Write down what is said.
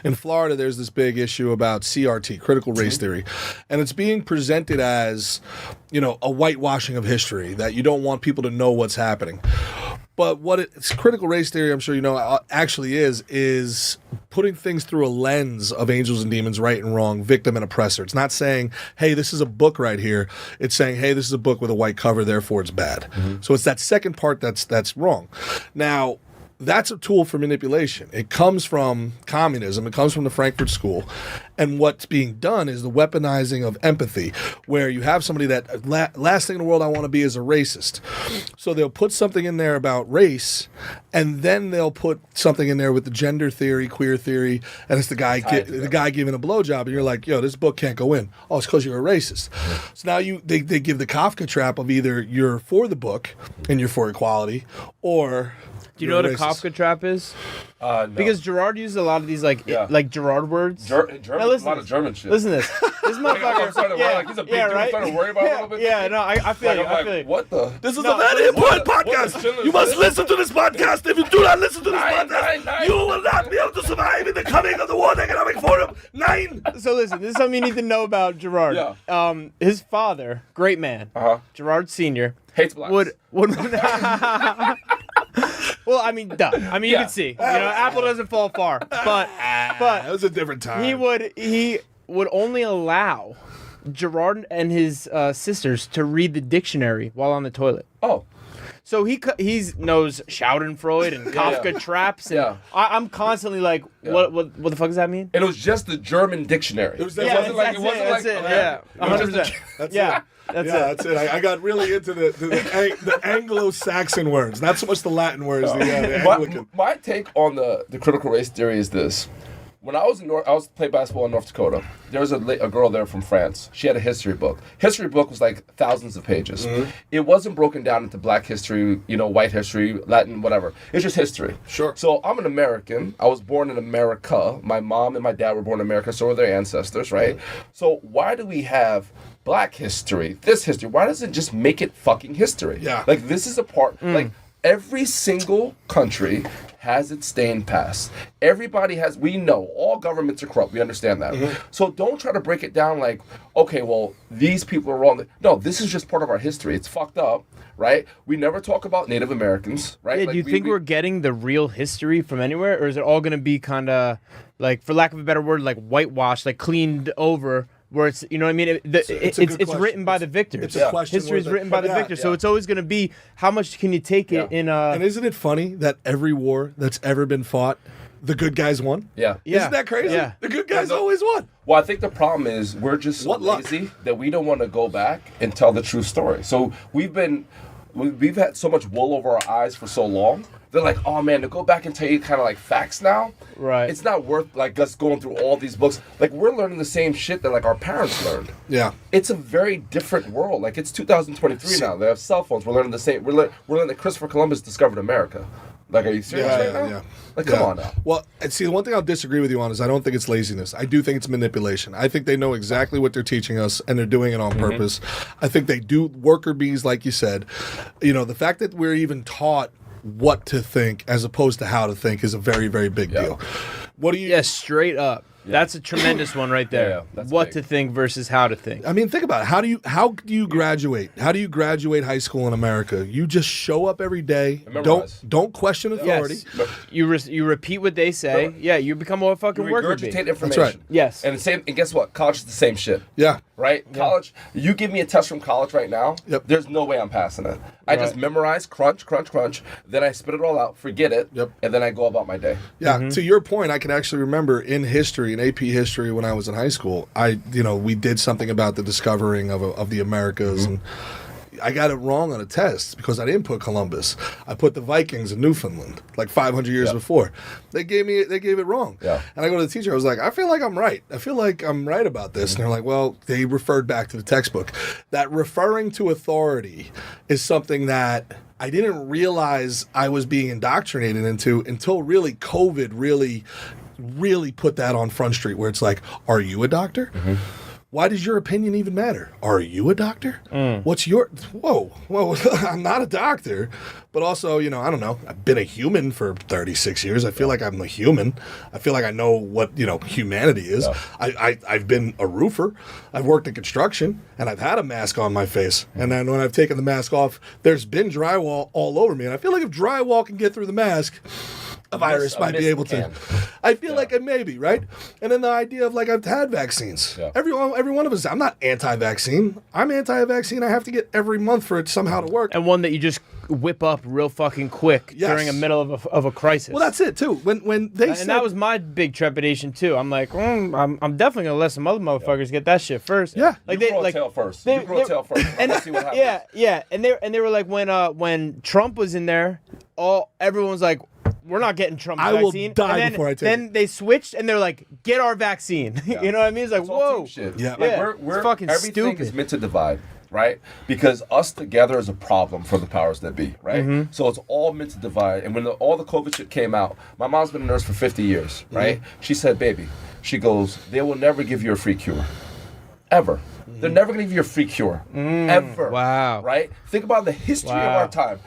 In Florida, there's this big issue about CRT, critical race theory, and it's being presented as, a whitewashing of history, that you don't want people to know what's happening. But what it's critical race theory, I'm sure you know, actually is putting things through a lens of angels and demons, right and wrong, victim and oppressor. It's not saying, hey, this is a book right here. It's saying, hey, this is a book with a white cover, therefore it's bad. So it's that second part that's wrong. Now, that's a tool for manipulation. It comes from communism. It comes from the Frankfurt School. And what's being done is the weaponizing of empathy, where you have somebody that last thing in the world I want to be is a racist. So they'll put something in there about race, and then they'll put something in there with the gender theory, queer theory, and it's the guy giving a blowjob, and you're like, yo, this book can't go in. Oh, it's because you're a racist. So now they give the Kafka trap of either you're for the book and you're for equality, or do you know what a Kafka trap is? No. Because Gerard uses a lot of these like Gerard words. German, a lot of German shit. Listen to this. This motherfucker. He's a big dude. I'm starting to worry about it a little bit. Yeah, no, I feel you. I feel you. What the? This is a very important podcast. You must listen to this podcast. If you do not listen to this podcast, you will not be able to survive in the coming of the World Economic Forum. 9. So listen, this is something you need to know about Gerard. Yeah. His father, great man, Gerard Sr. Hates blacks. Would well, I mean, duh. I mean, you can see, apple doesn't fall far, but that was a different time. He would only allow Gerard and his sisters to read the dictionary while on the toilet. Oh. So he knows Schadenfreude and Kafka traps, and I'm constantly like, what the fuck does that mean? And it was just the German dictionary. It wasn't like 100%. That's it. I got really into the Anglo-Saxon words, not so much the Latin words. The Anglican. My take on the critical race theory is this. When I was played basketball in North Dakota, there was a girl there from France. She had a history book. History book was like thousands of pages. It wasn't broken down into black history, white history, Latin, whatever. It's just history. Sure. So I'm an American. I was born in America. My mom and my dad were born in America, so were their ancestors, right? So why do we have black history, this history? Why doesn't it just make it fucking history? Yeah. Like, this is a part, like, every single country has its stained past. Everybody has, we know, all governments are corrupt. We understand that. So don't try to break it down like, okay, well, these people are wrong. No, this is just part of our history. It's fucked up, right? We never talk about Native Americans, right? Yeah, like, do you think we're getting the real history from anywhere? Or is it all going to be kind of, like, for lack of a better word, like whitewashed, like cleaned over? Where it's, you know what I mean? It's written by the victors. It's a question. History is written by the victors. So it's always going to be, how much can you take it in And isn't it funny that every war that's ever been fought, the good guys won? Yeah. Isn't that crazy? Yeah. The good guys always won. Well, I think the problem is we're just so lazy that we don't want to go back and tell the true story. So we've had so much wool over our eyes for so long. They're like, oh man, to go back and tell you kind of like facts now, right? It's not worth like us going through all these books. Like, we're learning the same shit that like our parents learned. Yeah, it's a very different world. Like, it's 2023 now. They have cell phones. We're learning the same. We're learning that Christopher Columbus discovered America. Like, are you serious right now? Yeah. Like, come on now. Well, see, the one thing I'll disagree with you on is I don't think it's laziness. I do think it's manipulation. I think they know exactly what they're teaching us, and they're doing it on purpose. I think they do worker bees, like you said. The fact that we're even taught what to think as opposed to how to think is a very, very big deal. What do you... Yeah, straight up. Yeah. That's a tremendous one right there. What big. To think versus how to think. I mean, think about it. How do you graduate? How do you graduate high school in America? You just show up every day. Don't question authority. Yes. You repeat what they say. Yeah, you become a fucking worker bee. Regurgitate information. That's right. Yes. And guess what? College is the same shit. Yeah. Right? Yeah. College, you give me a test from college right now, there's no way I'm passing it. I just memorize, crunch, then I spit it all out, forget it, and then I go about my day. Yeah, to your point, I can actually remember in history, in AP history when I was in high school, we did something about the discovering of the Americas, and I got it wrong on a test because I didn't put Columbus. I put the Vikings in Newfoundland like 500 years before. They gave it wrong. Yeah. And I go to the teacher. I was like, I feel like I'm right. I feel like I'm right about this. And they're like, well, they referred back to the textbook. That referring to authority is something that I didn't realize I was being indoctrinated into until really COVID really put that on Front Street, where it's like, are you a doctor? Why does your opinion even matter? Are you a doctor? What's your... Whoa, I'm not a doctor. But also, you know, I don't know. I've been a human for 36 years. I feel like I'm a human. I feel like I know what, you know, humanity is. Yeah. I've been a roofer. I've worked in construction, and I've had a mask on my face. And then when I've taken the mask off, there's been drywall all over me. And I feel like if drywall can get through the mask... a virus might be able to. I feel like it may be, right? And then the idea of, like, I've had vaccines. Yeah. Every one of us, I'm not anti-vaccine. I'm anti-vaccine. I have to get every month for it somehow to work. And one that you just whip up real fucking quick during a middle of a crisis. Well, that's it, too. When they said... And that was my big trepidation, too. I'm like, I'm definitely going to let some other motherfuckers get that shit first. Yeah. Like, you grow a tail first. You grow a tail first. And see what happens. Yeah. And they were like, when Trump was in there, everyone was like, we're not getting Trump's vaccine. I will die before I take it. Then they switched, and they're like, get our vaccine. Yeah. You know what I mean? It's like, whoa. Shit. Yeah. Like, we're fucking everything stupid. is meant to divide, right? Because us together is a problem for the powers that be, right? Mm-hmm. So it's all meant to divide. And when all the COVID shit came out, my mom's been a nurse for 50 years, right? Mm-hmm. She said, baby, she goes, they will never give you a free cure. Ever. They're never going to give you a free cure. Ever. Wow. Right? Think about the history of our time.